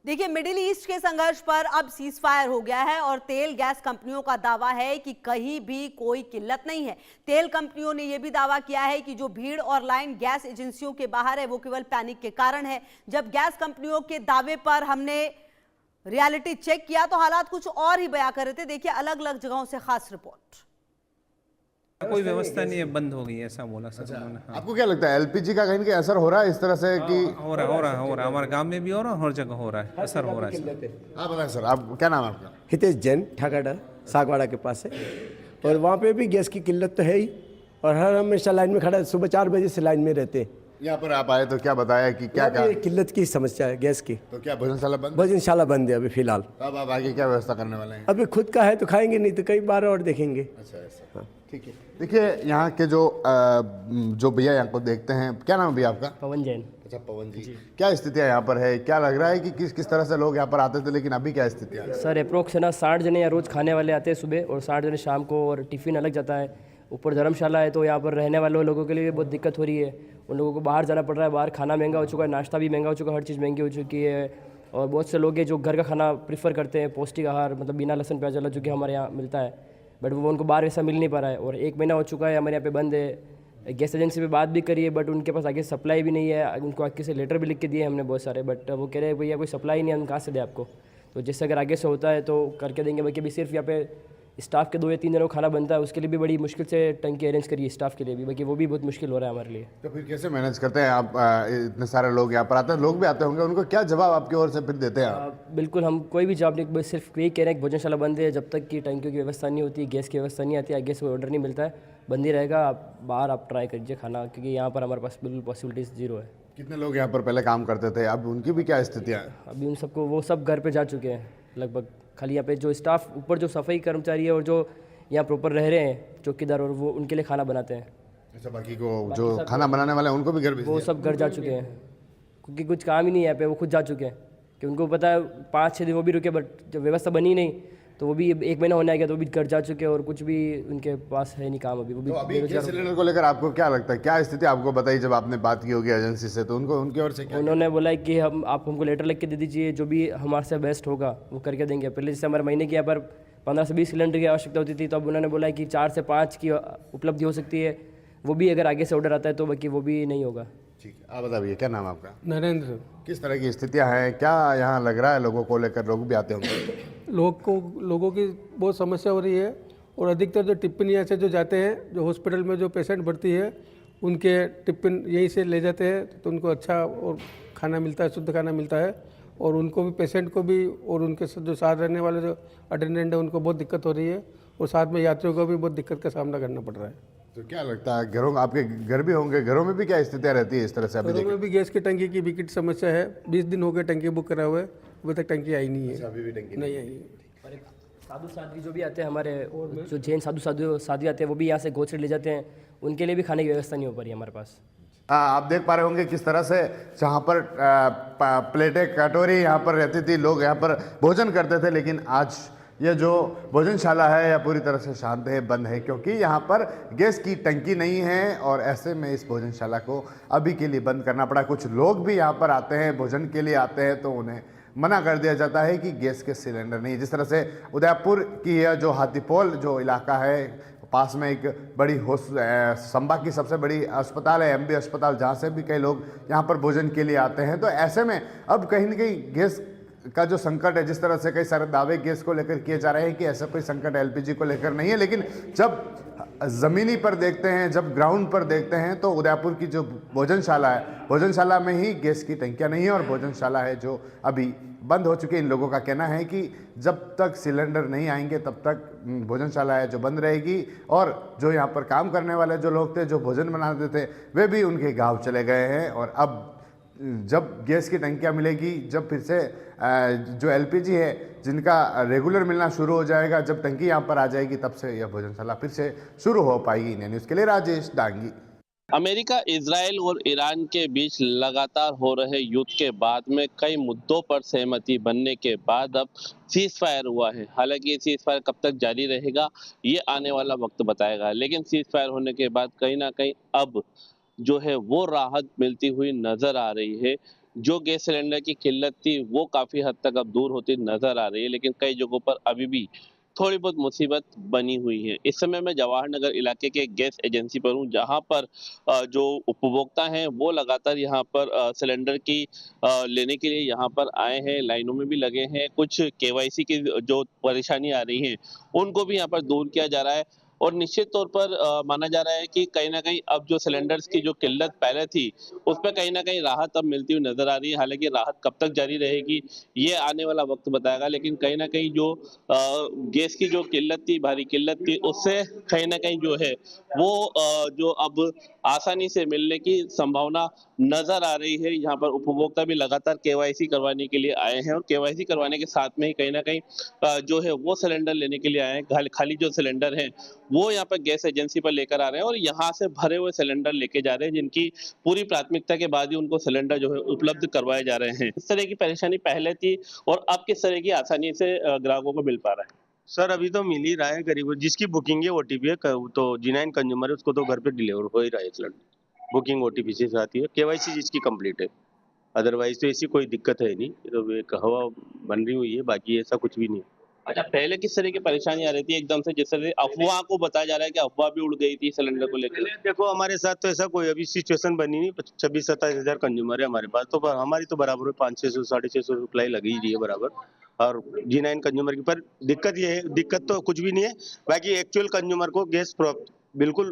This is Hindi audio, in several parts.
देखिए, मिडिल ईस्ट के संघर्ष पर अब सीज फायर हो गया है और तेल गैस कंपनियों का दावा है कि कहीं भी कोई किल्लत नहीं है। तेल कंपनियों ने यह भी दावा किया है कि जो भीड़ और लाइन गैस एजेंसियों के बाहर है वो केवल पैनिक के कारण है। जब गैस कंपनियों के दावे पर हमने रियलिटी चेक किया तो हालात कुछ और ही बयां कर रहे थे। देखिए अलग अलग जगहों से खास रिपोर्ट। कोई व्यवस्था नहीं है, बंद हो गई, ऐसा बोला सर उन्होंने। हाँ। आपको क्या लगता है एलपीजी का कहीं ना कहीं असर हो रहा है इस तरह से कि हो रहा हमारे गांव में भी हो रहा है, हर जगह हो रहा है, असर हो रहा है सर। आप बताएं सर, आप क्या नाम है आपका? हितेश जैन, ठाकाडा सागवाड़ा के पास है। और वहाँ पे भी गैस की किल्लत तो है ही, और हर हमेशा लाइन में खड़ा है, सुबह 4 बजे से लाइन में रहते हैं। यहाँ पर आप आए तो क्या बताया कि क्या क्या किल्लत की समस्या है गैस की। तो क्या भोजनशाला बंद? भोजनशाला बंद है अभी फिलहाल। अब आप आगे क्या व्यवस्था करने वाले हैं? अभी खुद का है तो खाएंगे, नहीं तो कई बार और देखेंगे। अच्छा ऐसा, हाँ ठीक है। देखिए यहाँ के जो भैया यहाँ को देखते हैं, क्या नाम है भैया आपका? पवन जैन। अच्छा पवन जी, क्या स्थितियाँ यहाँ पर है? क्या लग रहा है कि किस किस तरह से लोग यहाँ पर आते थे, लेकिन अभी क्या स्थितियाँ है? सर अप्रोक्स है ना 60 जने यहाँ रोज़ खाने वाले आते हैं सुबह, और 60 जने शाम को, और टिफ़िन अलग जाता है। ऊपर धर्मशाला है तो यहाँ पर रहने वाले लोगों के लिए बहुत दिक्कत हो रही है। उन लोगों को बाहर जाना पड़ रहा है, बाहर खाना महंगा हो चुका है, नाश्ता भी महंगा हो चुका है, हर चीज़ महंगी हो चुकी है। और बहुत से लोग हैं जो घर का खाना प्रीफर करते हैं, पौष्टिक आहार, मतलब बिना लहसुन प्याज वाला, जो कि हमारे यहाँ मिलता है, बट वो उनको बाहर वैसा मिल नहीं पा रहा है। और 1 महीना हो चुका है हमारे यहाँ पे बंद है। गैस एजेंसी पे बात भी करी है, बट उनके पास आगे सप्लाई भी नहीं है। उनको आगे से लेटर भी लिख के दिए हमने बहुत सारे, बट वो कह रहे हैं भैया कोई सप्लाई नहीं है, हम कहाँ से दें आपको। तो जिससे अगर आगे से होता है तो करके देंगे। बाकी अभी सिर्फ यहाँ पे स्टाफ के 2 या 3 जनों को खाना बनता है, उसके लिए भी बड़ी मुश्किल से टंकी अरेंज करिए स्टाफ के लिए भी, बाकी वो भी बहुत मुश्किल हो रहा है हमारे लिए। तो फिर कैसे मैनेज करते हैं आप? इतने सारे लोग यहाँ पर आते हैं, लोग भी आते होंगे, उनको क्या जवाब आपकी ओर से फिर देते हैं आप? बिल्कुल, हम कोई भी जवाब नहीं, बस सिर्फ यही कह रहे हैं कि भोजनशाला बंद है, जब तक कि टंकियों की व्यवस्था नहीं होती, गैस की व्यवस्था नहीं आती, आगे से ऑर्डर नहीं मिलता है, बंद ही रहेगा। आप बाहर आप ट्राई कीजिए खाना, क्योंकि यहाँ पर हमारे पास बिल्कुल पॉसिबिलिटीज़ जीरो है। कितने लोग यहाँ पर पहले काम करते थे, अब उनकी भी क्या स्थितियाँ हैं? अभी उन सबको, वो सब घर पे जा चुके हैं लगभग। खाली यहाँ पे जो स्टाफ ऊपर जो सफाई कर्मचारी है और जो यहाँ प्रॉपर रह रहे हैं चौकीदार, और वो उनके लिए खाना बनाते हैं। अच्छा, बाकी को जो खाना बनाने वाले हैं उनको भी घर भेज वो दिया? सब घर जा चुके हैं, क्योंकि कुछ काम ही नहीं है यहाँ पे, वो खुद जा चुके हैं कि उनको पता है 5-6 दिन वो भी रुके, बट जब व्यवस्था बनी नहीं तो वो भी 1 महीना होने आ गया तो वो भी घर जा चुके हैं, और कुछ भी उनके पास है नहीं काम अभी। वो भी तो अभी गैस सिलेंडर को लेकर आपको क्या लगता है, क्या स्थिति आपको बताई जब आपने बात की होगी एजेंसी से, तो उनको उनकी ओर से क्या? उन्होंने बोला है कि आप हमको लेटर लिख के दे दीजिए, जो भी हमारे से बेस्ट होगा वो करके देंगे। पहले जैसे हमारे महीने की यहाँ पर 15 से 20 सिलेंडर की आवश्यकता होती थी, तो अब उन्होंने बोला है कि 4 से 5 की उपलब्धि हो सकती है, वो भी अगर आगे से ऑर्डर आता है तो बाकी वो भी नहीं होगा। ठीक है, आप बताइए क्या नाम है आपका? नरेंद्र। किस तरह की स्थितियाँ हैं, क्या यहाँ लग रहा है लोगों को लेकर? लोग भी आते होंगे। लोगों की बहुत समस्या हो रही है, और अधिकतर जो टिफ़िन यहाँ से जो जाते हैं, जो हॉस्पिटल में जो पेशेंट भर्ती है उनके टिफ़िन यहीं से ले जाते हैं, तो उनको अच्छा और खाना मिलता है, शुद्ध खाना मिलता है। और उनको भी, पेशेंट को भी, और उनके जो साथ रहने वाले जो अटेंडेंट है उनको बहुत दिक्कत हो रही है, और साथ में यात्रियों को भी बहुत दिक्कत का सामना करना पड़ रहा है। तो क्या लगता है, घरों, आपके घर भी होंगे, घरों में भी क्या स्थितियाँ रहती है इस तरह से? अभी घरों में भी गैस की टंकी की विकट समस्या है। 20 दिन हो गए टंकी बुक करा हुआ है, अभी तक टंकी आई नहीं है। अभी भी टंकी नहीं आई है। साधु साध्वी जो भी आते हैं हमारे, जो जैन साधु आते हैं, वो भी यहाँ से गोचरे ले जाते हैं, उनके लिए भी खाने की व्यवस्था नहीं हो पा रही है हमारे पास। आप देख पा रहे होंगे किस तरह से जहाँ पर प्लेटें, कटोरी यहाँ पर रहती थी, लोग यहाँ पर भोजन करते थे, लेकिन आज ये जो भोजनशाला है यह पूरी तरह से शांत है, बंद है, क्योंकि यहाँ पर गैस की टंकी नहीं है। और ऐसे में इस भोजनशाला को अभी के लिए बंद करना पड़ा। कुछ लोग भी यहाँ पर आते हैं, भोजन के लिए आते हैं, तो उन्हें मना कर दिया जाता है कि गैस के सिलेंडर नहीं। जिस तरह से उदयपुर की यह जो हाथीपोल जो इलाका है, पास में एक बड़ी संभा की सबसे बड़ी अस्पताल है, एमबी अस्पताल, जहाँ से भी कई लोग यहाँ पर भोजन के लिए आते हैं। तो ऐसे में अब कहीं न कहीं गैस का जो संकट है, जिस तरह से कई सारे दावे गैस को लेकर किए जा रहे हैं कि ऐसा कोई संकट एलपीजी को लेकर नहीं है, लेकिन जब ज़मीनी पर देखते हैं, जब ग्राउंड पर देखते हैं, तो उदयपुर की जो भोजनशाला है, भोजनशाला में ही गैस की टंकियाँ नहीं है, और भोजनशाला है जो अभी बंद हो चुकी है। इन लोगों का कहना है कि जब तक सिलेंडर नहीं आएंगे तब तक भोजनशाला है जो बंद रहेगी, और जो यहाँ पर काम करने वाले जो लोग थे, जो भोजन बनाते थे, वे भी उनके गाँव चले गए हैं। और अब जब गैस की टंकियाँ मिलेगी, जब फिर से जो एलपीजी है जिनका रेगुलर मिलना शुरू हो जाएगा, जब टंकी यहाँ पर आ जाएगी, तब से यह भोजनशाला फिर से शुरू हो पाएगी। इंडिया न्यूज़ के लिए राजेश डांगी। अमेरिका, इजराइल और ईरान के बीच लगातार हो रहे युद्ध के बाद में कई मुद्दों पर सहमति बनने के बाद अब सीज फायर हुआ है। हालांकि ये सीज फायर कब तक जारी रहेगा ये आने वाला वक्त बताएगा, लेकिन सीज फायर होने के बाद कहीं ना कहीं अब जो है वो राहत मिलती हुई नजर आ रही है। जो गैस सिलेंडर की किल्लत थी वो काफ़ी हद तक अब दूर होती नज़र आ रही है, लेकिन कई जगहों पर अभी भी थोड़ी बहुत मुसीबत बनी हुई है। इस समय मैं जवाहर नगर इलाके के गैस एजेंसी पर हूँ, जहाँ पर जो उपभोक्ता हैं वो लगातार यहाँ पर सिलेंडर की लेने के लिए यहाँ पर आए हैं, लाइनों में भी लगे हैं। कुछ केवाईसी की जो परेशानी आ रही है उनको भी यहाँ पर दूर किया जा रहा है, और निश्चित तौर पर माना जा रहा है कि कहीं न कहीं अब जो सिलेंडर्स की जो किल्लत पहले थी, उसपे कहीं न कहीं राहत अब मिलती हुई नज़र आ रही है। हालाँकि राहत कब तक जारी रहेगी, ये आने वाला वक़्त बताएगा, लेकिन कहीं न कहीं जो गैस की जो किल्लत थी, भारी किल्लत थी, उससे कहीं न कहीं जो है वो जो अब आसानी से मिलने की संभावना नज़र आ रही है। यहाँ पर उपभोक्ता भी लगातार केवाईसी करवाने के लिए आए हैं, और केवाईसी करवाने के साथ में ही कहीं न कहीं जो है वो सिलेंडर लेने के लिए आए हैं। खाली जो सिलेंडर हैं, वो यहाँ पर गैस एजेंसी पर लेकर आ रहे हैं, और यहाँ से भरे हुए सिलेंडर लेके जा रहे हैं, जिनकी पूरी प्राथमिकता के बाद ही उनको सिलेंडर जो है उपलब्ध करवाए जा रहे हैं। इस तरह की परेशानी पहले थी, और अब किस तरह की आसानी से ग्राहकों को मिल पा रहा है? सर अभी तो मिल ही रहा है करीब, जिसकी बुकिंग है ओटीपी है तो G9 कंज्यूमर है, उसको तो घर पे डिलीवर हो ही रहा है सिलेंडर। बुकिंग ओटीपी से आती है, केवाईसी जिसकी कंप्लीट है, अदरवाइज तो ऐसी कोई दिक्कत है नहीं। ये तो एक हवा बन रही हुई है, बाकी ऐसा कुछ भी नहीं। अच्छा, पहले किस तरह की परेशानी आ रही थी एकदम से, जिस तरह से अफ़वाह को बताया जा रहा है कि अफ़वाह भी उड़ गई थी सिलेंडर को लेकर? पहले देखो हमारे साथ तो ऐसा कोई अभी सिचुएशन बनी नहीं, 26-27 हज़ार कंज्यूमर है हमारे पास, तो हमारी तो बराबर है 500-600 650 सप्लाई लगी ही रही है बराबर। और G9 कंज्यूमर की पर दिक्कत ये है, दिक्कत तो कुछ भी नहीं है, बाकी एक्चुअल कंज्यूमर को गैस बिल्कुल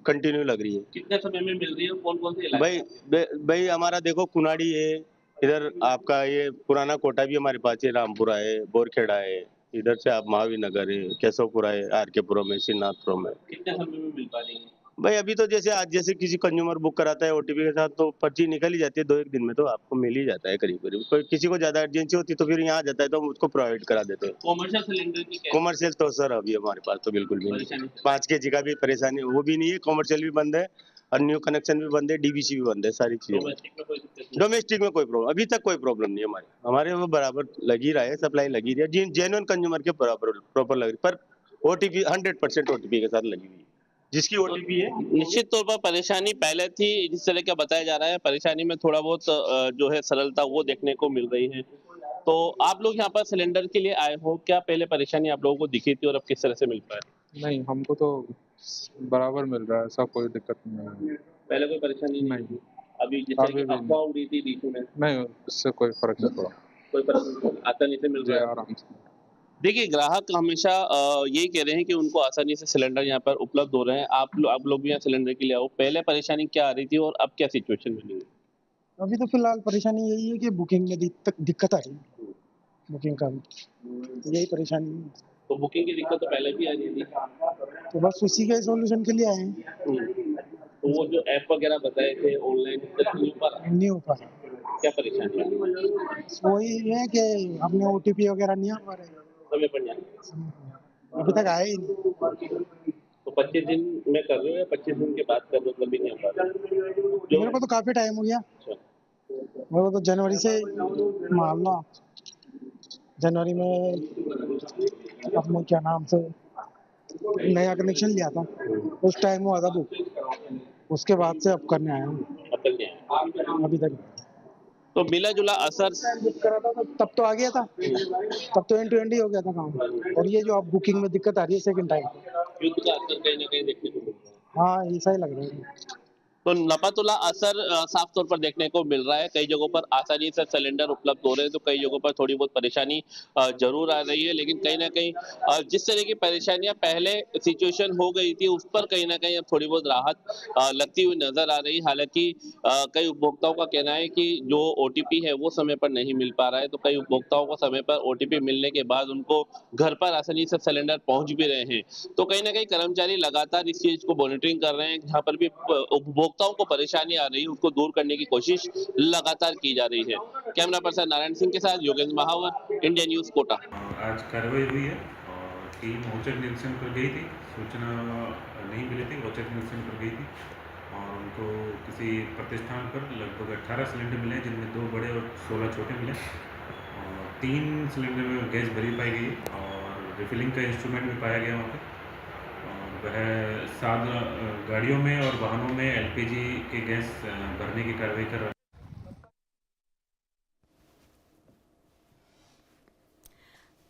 कंटिन्यू लग रही है। कितने समय में मिल रही है, कौन-कौन से इलाके? भाई हमारा देखो कुनाड़ी है, इधर आपका ये पुराना कोटा भी हमारे पास है, रामपुरा है, बोरखेड़ा है, इधर से आप महावीर नगर है, केशवपुरा है, आरकेपुरम है, श्रीनाथपुरम है। कितने समय में मिल पा रही है? भाई अभी तो जैसे आज जैसे किसी कंज्यूमर बुक कराता है ओटीपी के साथ, तो पर्ची निकल ही जाती है 2-1 दिन में, तो आपको मिल ही जाता है करीब करीब। कोई किसी को ज्यादा अर्जेंसी होती है तो फिर यहाँ आ जाता है, तो हम उसको प्रोवाइड करा देते हैं। कॉमर्शियल सिलेंडर की क्या कॉमर्शियल तो सर अभी हमारे पास तो बिल्कुल भी नहीं, परेशानी? 5 kg का भी परेशानी वो भी नहीं है, कॉमर्शियल भी बंद है, और न्यू कनेक्शन भी बंद है, डीबीसी भी बंद है, सारी चीजें। डोमेस्टिक में कोई दिक्कत नहीं? डोमेस्टिक में कोई प्रॉब्लम अभी तक कोई प्रॉब्लम नहीं है हमारे वो बराबर लग ही रहा है, सप्लाई लगी रही है, जेन्युइन कंज्यूमर के बराबर प्रॉपर लग रही है, पर ओटीपी 100% ओटीपी के साथ लगी हुई है, जिसकी ओटीपी है। निश्चित तौर पर परेशानी पहले थी, जिस तरह का बताया जा रहा है, परेशानी में थोड़ा बहुत जो है सरलता वो देखने को मिल रही है। तो आप लोग यहाँ पर सिलेंडर के लिए आए हो, क्या पहले परेशानी आप लोगों को दिखी थी और अब किस तरह से मिल पाए? नहीं, हमको तो बराबर मिल रहा है, ऐसा कोई दिक्कत नहीं है। पहले कोई परेशानी नहीं, अभी जिस तरह अभी की भी अफवाह उड़ी थी बीच में, नहीं, इससे कोई फर्क नहीं पड़ा। कोई परेशानी आसानी से मिल जी, रहा है? आराम से। देखिए, ग्राहक हमेशा यही कह रहे हैं कि उनको आसानी से सिलेंडर यहाँ पर उपलब्ध हो रहे हैं। आप लोग भी यहाँ सिलेंडर के लिए आओ। पहले परेशानी क्या आ रही थी और अब क्या सिचुएशन बनी है? अभी तो फिलहाल परेशानी यही है कि बुकिंग में दिक्कत आ रही है, बुकिंग का यही परेशानी है। तो बुकिंग की दिक्कत तो पहले भी आ रही थी। तो बस उसी के सॉल्यूशन के लिए आए हैं। तो वो जो ऐप वगैरह बताए थे ऑनलाइन, नहीं हो पा रहा। क्या परेशानी है? वही है कि अपने ओटीपी वगैरह नहीं आ पा रहे, समय पर नहीं आया। अभी तक आए ही नहीं। तो 25 दिन में कर रहे हो या 25 दिन के बाद कर रहे हो, कभी नहीं आ पा रहा? मेरे को तो काफी टाइम हो गया, मेरे को तो जनवरी से मान लो, जनवरी में अपने क्या नाम से नया कनेक्शन लिया था, उस टाइम हुआ था बुक, उसके बाद से अब करने आया हूँ अभी तक। तो मिला जुला असर बुक करा था तब तो आ गया था, तब तो एंड टू एंड ही हो गया था काम, और ये जो अब बुकिंग में दिक्कत आ रही है सेकंड टाइम, युद्ध का असर कहीं ना कहीं देखने को मिल रहा है। हाँ ऐसा ही लग रहा है। तो नपातुला असर साफ तौर पर देखने को मिल रहा है। कई जगहों पर आसानी से सिलेंडर उपलब्ध हो रहे हैं, तो कई जगहों पर थोड़ी बहुत परेशानी जरूर आ रही है, लेकिन कहीं ना कहीं जिस तरह की परेशानियां पहले सिचुएशन हो गई थी, उस पर कहीं ना कहीं अब थोड़ी बहुत राहत लगती हुई नजर आ रही। हालांकि कई उपभोक्ताओं का कहना है कि जो ओटीपी है वो समय पर नहीं मिल पा रहा है, तो कई उपभोक्ताओं को समय पर ओटीपी मिलने के बाद उनको घर पर आसानी से सिलेंडर पहुंच भी रहे हैं। तो कहीं ना कहीं कर्मचारी लगातार इस चीज को मॉनिटरिंग कर रहे हैं, जहाँ पर भी उपभोक्ताओं को परेशानी आ रही है उसको दूर करने की कोशिश लगातार की जा रही है। कैमरा पर्सन नारायण सिंह के साथ योगेंद्र महावर, इंडिया न्यूज कोटा। आज कार्रवाई हुई है और टीम औचक निरीक्षण पर गई थी, सूचना नहीं मिली थी, औचक निरीक्षण पर गई थी और उनको किसी प्रतिष्ठान पर लगभग 18 सिलेंडर मिले, जिनमें 2 बड़े और 16 छोटे मिले और 3 सिलेंडर में गैस भरी पाई गई और रिफिलिंग का इंस्ट्रूमेंट भी पाया गया वहाँ पर। वह 7 गाड़ियों में और वाहनों में एलपीजी के गैस भरने की कार्रवाई कर रहा है।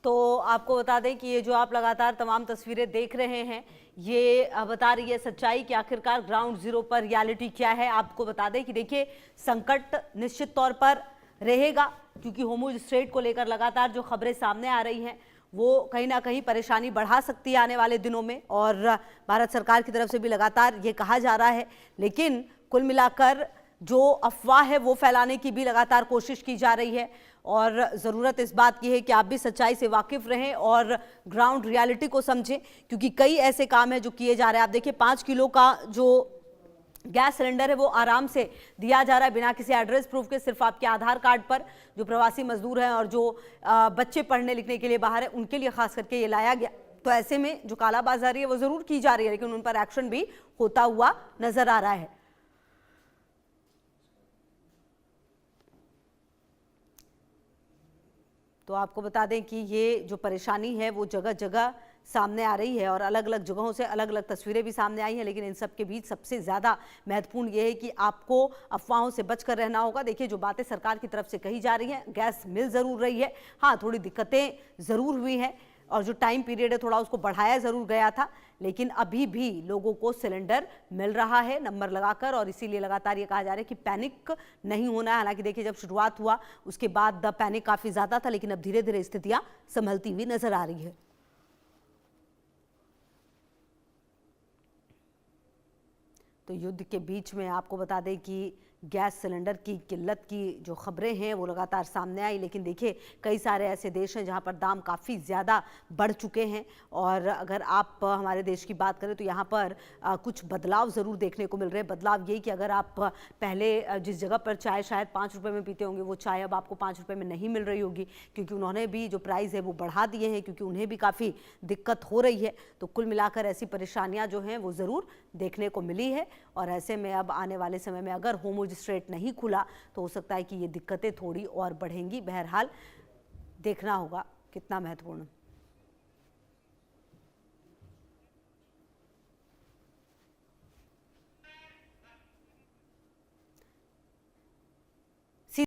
तो आपको बता दें कि ये जो आप लगातार तमाम तस्वीरें देख रहे हैं, ये बता रही है सच्चाई कि आखिरकार ग्राउंड जीरो पर रियलिटी क्या है। आपको बता दें कि देखिए, संकट निश्चित तौर पर रहेगा, क्योंकि होर्मुज स्ट्रेट को लेकर लगातार जो खबरें सामने आ रही हैं वो कहीं ना कहीं परेशानी बढ़ा सकती है आने वाले दिनों में, और भारत सरकार की तरफ से भी लगातार ये कहा जा रहा है। लेकिन कुल मिलाकर जो अफवाह है वो फैलाने की भी लगातार कोशिश की जा रही है, और ज़रूरत इस बात की है कि आप भी सच्चाई से वाकिफ़ रहें और ग्राउंड रियलिटी को समझें, क्योंकि कई ऐसे काम हैं जो किए जा रहे हैं। आप देखिए, 5 किलो का जो गैस सिलेंडर है वो आराम से दिया जा रहा है बिना किसी एड्रेस प्रूफ के, सिर्फ आपके आधार कार्ड पर। जो प्रवासी मजदूर हैं और जो बच्चे पढ़ने लिखने के लिए बाहर है, उनके लिए खास करके ये लाया गया। तो ऐसे में जो कालाबाजारी है वो ज़रूर की जा रही है, लेकिन उन पर एक्शन भी होता हुआ नजर आ रहा है। तो आपको बता दें कि ये जो परेशानी है वो जगह जगह सामने आ रही है, और अलग अलग जगहों से अलग अलग तस्वीरें भी सामने आई हैं। लेकिन इन सब के बीच सबसे ज़्यादा महत्वपूर्ण ये है कि आपको अफवाहों से बचकर रहना होगा। देखिए, जो बातें सरकार की तरफ से कही जा रही हैं, गैस मिल ज़रूर रही है, हाँ थोड़ी दिक्कतें ज़रूर हुई हैं, और जो टाइम पीरियड है थोड़ा उसको बढ़ाया ज़रूर गया था, लेकिन अभी भी लोगों को सिलेंडर मिल रहा है नंबर लगाकर। और इसीलिए लगातार ये कहा जा रहा है कि पैनिक नहीं होना है। हालांकि देखिए, जब शुरुआत हुआ उसके बाद पैनिक काफ़ी ज़्यादा था, लेकिन अब धीरे धीरे स्थितियाँ संभलती हुई नजर आ रही है। तो युद्ध के बीच में आपको बता दें कि गैस सिलेंडर की किल्लत की जो खबरें हैं वो लगातार सामने आई, लेकिन देखिए, कई सारे ऐसे देश हैं जहां पर दाम काफ़ी ज़्यादा बढ़ चुके हैं। और अगर आप हमारे देश की बात करें तो यहाँ पर कुछ बदलाव ज़रूर देखने को मिल रहे हैं। बदलाव यही कि अगर आप पहले जिस जगह पर चाय शायद 5 रुपये में पीते होंगे, वो चाय अब आपको 5 रुपये में नहीं मिल रही होगी, क्योंकि उन्होंने भी जो प्राइस है वो बढ़ा दिए हैं, क्योंकि उन्हें भी काफ़ी दिक्कत हो रही है। तो कुल मिलाकर ऐसी परेशानियाँ जो हैं वो ज़रूर देखने को मिली है, और ऐसे में अब आने वाले समय में अगर होर्मुज स्ट्रेट नहीं खुला तो हो सकता है कि ये दिक्कतें थोड़ी और बढ़ेंगी। बहरहाल देखना होगा कितना महत्वपूर्ण